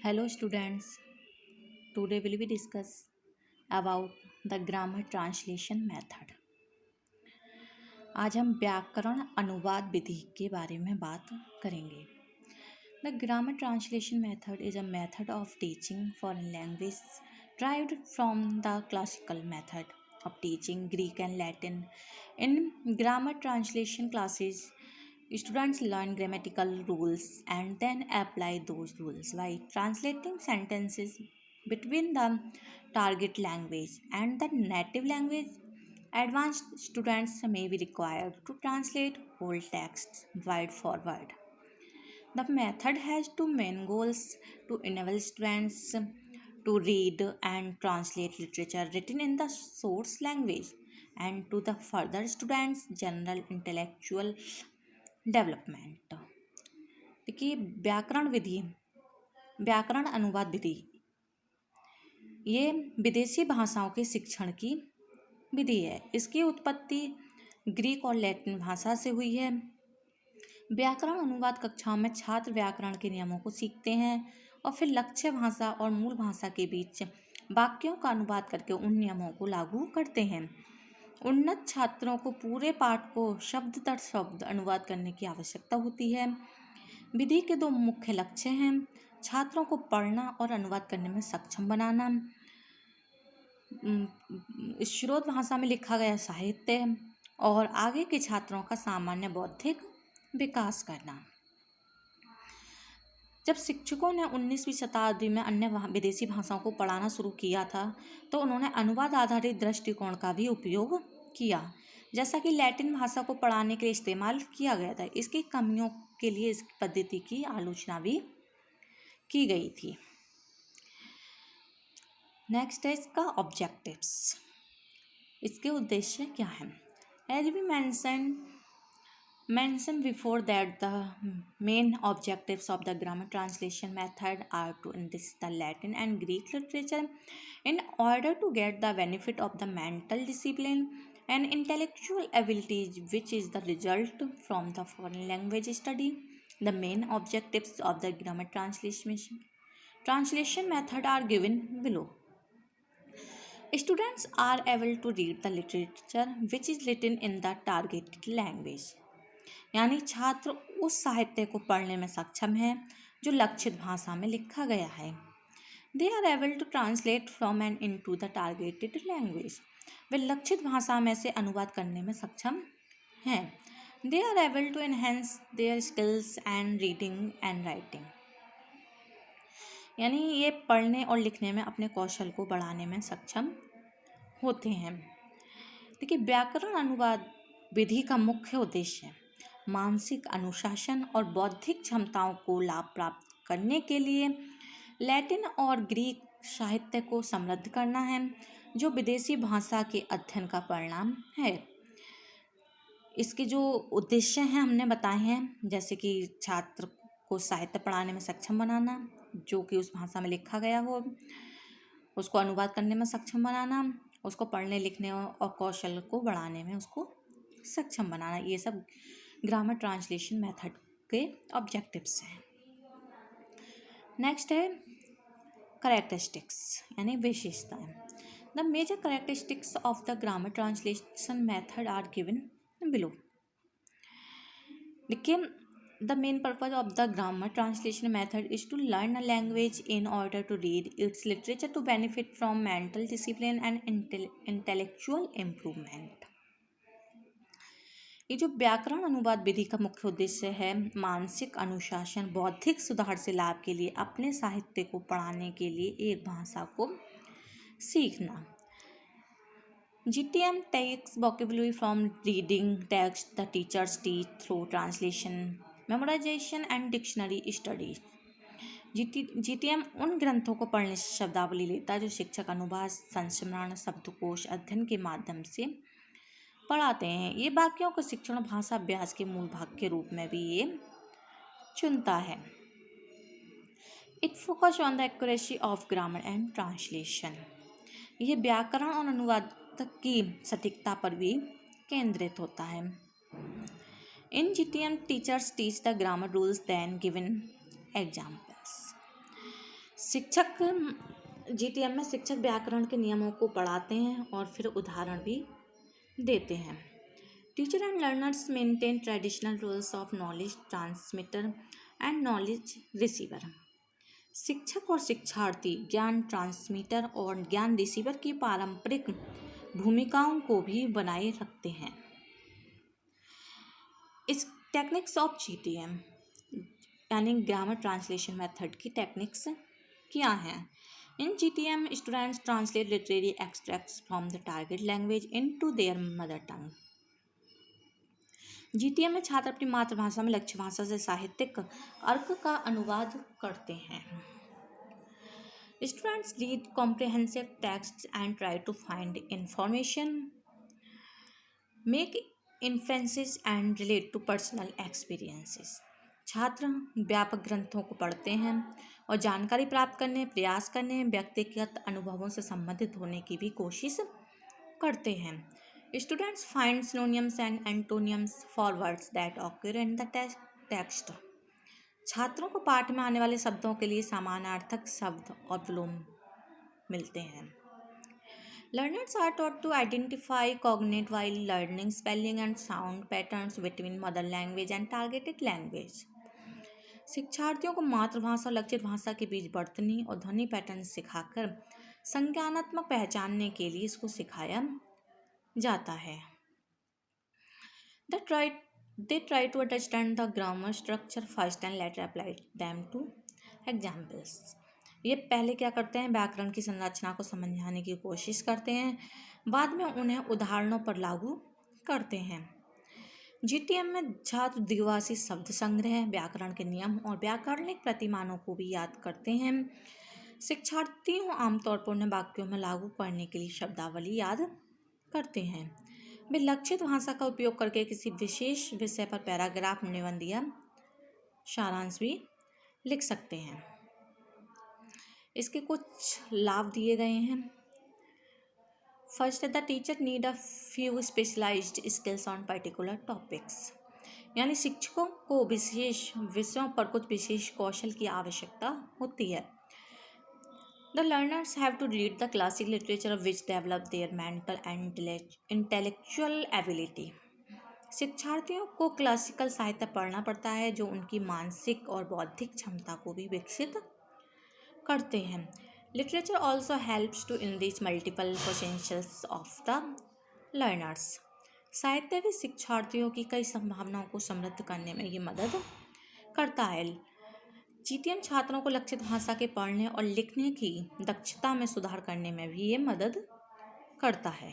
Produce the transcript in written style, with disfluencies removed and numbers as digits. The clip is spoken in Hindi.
Hello students, today will we discuss about the grammar translation method. आज हम व्याकरण अनुवाद विधि के बारे में बात करेंगे. The grammar translation method is a method of teaching foreign language derived from the classical method of teaching Greek and Latin. In grammar translation classes, students learn grammatical rules and then apply those rules by translating sentences between the target language and the native language. Advanced students may be required to translate whole texts word for word. The method has two main goals: to enable students to read and translate literature written in the source language, and to the further students' general intellectual development. देखिए, व्याकरण अनुवाद विधि ये विदेशी भाषाओं के शिक्षण की विधि है. इसकी उत्पत्ति ग्रीक और लैटिन भाषा से हुई है. व्याकरण अनुवाद कक्षाओं में छात्र व्याकरण के नियमों को सीखते हैं और फिर लक्ष्य भाषा और मूल भाषा के बीच वाक्यों का अनुवाद करके उन नियमों को लागू करते हैं. उन्नत छात्रों को पूरे पाठ को शब्द दर शब्द अनुवाद करने की आवश्यकता होती है. विधि के दो मुख्य लक्ष्य हैं: छात्रों को पढ़ना और अनुवाद करने में सक्षम बनाना, स्रोत भाषा में लिखा गया साहित्य, और आगे के छात्रों का सामान्य बौद्धिक विकास करना. जब शिक्षकों ने 19वीं शताब्दी में अन्य विदेशी भाषाओं को पढ़ाना शुरू किया था तो उन्होंने अनुवाद आधारित दृष्टिकोण का भी उपयोग किया, जैसा कि लैटिन भाषा को पढ़ाने के लिए इस्तेमाल किया गया था. इसकी कमियों के लिए इस पद्धति की आलोचना भी की गई थी. नेक्स्ट है इसका ऑब्जेक्टिव्स. इसके उद्देश्य क्या हैं? As we mentioned before that the main objectives of the grammar translation method are to enrich the Latin and Greek literature in order to get the benefit of the mental discipline and intellectual abilities which is the result from the foreign language study. The main objectives of the grammar translation method are given below. Students are able to read the literature which is written in the targeted language. यानी छात्र उस साहित्य को पढ़ने में सक्षम हैं जो लक्षित भाषा में लिखा गया है. They are able to translate from and into the targeted language. वे लक्षित भाषा में से अनुवाद करने में सक्षम हैं. They are able to enhance their skills and reading and writing. यानी ये पढ़ने और लिखने में अपने कौशल को बढ़ाने में सक्षम होते हैं. देखिए, व्याकरण अनुवाद विधि का मुख्य उद्देश्य मानसिक अनुशासन और बौद्धिक क्षमताओं को लाभ प्राप्त करने के लिए लैटिन और ग्रीक साहित्य को समृद्ध करना है, जो विदेशी भाषा के अध्ययन का परिणाम है. इसके जो उद्देश्य हैं हमने बताए हैं, जैसे कि छात्र को साहित्य पढ़ाने में सक्षम बनाना जो कि उस भाषा में लिखा गया हो, उसको अनुवाद करने में सक्षम बनाना, उसको पढ़ने लिखने और कौशल को बढ़ाने में उसको सक्षम बनाना. ये सब ग्रामर ट्रांसलेशन मेथड के ऑब्जेक्टिव्स हैं. नेक्स्ट है करेक्टरिस्टिक्स यानी विशेषताएं. The major characteristics of the grammar translation method are given below. देखिए, the main purpose of the grammar translation method is to learn a language in order to read its literature to benefit from mental discipline and intellectual improvement. ये जो व्याकरण अनुवाद विधि का मुख्य उद्देश्य है मानसिक अनुशासन, बौद्धिक सुधार से लाभ के लिए अपने साहित्य को पढ़ाने के लिए एक भाषा को सीखना. GTM takes vocabulary from reading text the teachers teach through translation, memorization and dictionary studies. GTM उन ग्रंथों को पढ़ने से शब्दावली लेता है जो शिक्षक अनुवाद, संस्मरण, शब्दकोश अध्ययन के माध्यम से पढ़ाते हैं. ये वाक्यों को शिक्षण और भाषा अभ्यास के मूल भाग के रूप में भी ये चुनता है. It focus on the accuracy of grammar and translation. यह व्याकरण और अनुवाद की सटीकता पर भी केंद्रित होता है. In GTM teachers teach the grammar rules then given examples. शिक्षक जीटीएम में शिक्षक व्याकरण के नियमों को पढ़ाते हैं और फिर उदाहरण भी देते हैं। Teacher and learners maintain traditional rules of knowledge transmitter and knowledge receiver. शिक्षक और शिक्षार्थी ज्ञान ट्रांसमीटर और ज्ञान रिसीवर की पारंपरिक भूमिकाओं को भी बनाए रखते हैं। इस टेक्निक्स ऑफ जीटीएम यानी ग्रामर ट्रांसलेशन मेथड की टेक्निक्स क्या हैं? In GTM students translate literary extracts from the target language into their mother tongue. GTM में छात्र अपनी मातृभाषा में लक्ष्य भाषा से साहित्यिक अर्क का अनुवाद करते हैं। Students read comprehensive texts and try to find information, make inferences and relate to personal experiences. छात्र व्यापक ग्रंथों को पढ़ते हैं और जानकारी प्राप्त करने, प्रयास करने, व्यक्तिगत अनुभवों से संबंधित होने की भी कोशिश करते हैं। Students find synonyms and antonyms for words that occur in the text. छात्रों को पाठ में आने वाले शब्दों के लिए समानार्थक शब्द और विलोम मिलते हैं। Learners are taught to identify cognate while learning spelling and sound patterns between mother language and targeted language. शिक्षार्थियों को मातृभाषा और लक्षित भाषा के बीच वर्तनी और ध्वनि पैटर्न सिखाकर संज्ञानात्मक पहचानने के लिए इसको सिखाया जाता है। They try to understand the grammar structure first and later apply them to examples. ये पहले क्या करते हैं? व्याकरण की संरचना को समझाने की कोशिश करते हैं, बाद में उन्हें उदाहरणों पर लागू करते हैं। जीटीएम में छात्र द्विभाषी शब्द संग्रह, व्याकरण के नियम और व्याकरणिक प्रतिमानों को भी याद करते हैं। शिक्षार्थी आमतौर पर उन्हें वाक्यों में लागू करने के लिए शब्दावली याद करते हैं। वे लक्षित भाषा का उपयोग करके किसी विशेष विषय पर पैराग्राफ, निबंध या सारांश भी लिख सकते हैं। इसके कुछ लाभ दिए गए हैं। First, the teacher need a few specialised skills on particular topics, यानी शिक्षकों को विशेष विषयों पर कुछ विशेष कौशल की आवश्यकता होती है। The learners have to read the classic literature which develop their mental and intellectual ability. शिक्षार्थियों को क्लासिकल साहित्य पढ़ना पड़ता है जो उनकी मानसिक और बौद्धिक क्षमता को भी विकसित करते हैं। Literature also helps to enrich multiple potentials of the learners. साहित्य भी शिक्षार्थियों की कई संभावनाओं को समृद्ध करने में ये मदद करता है। जीटीएम छात्रों को लक्षित भाषा के पढ़ने और लिखने की दक्षता में सुधार करने में भी ये मदद करता है।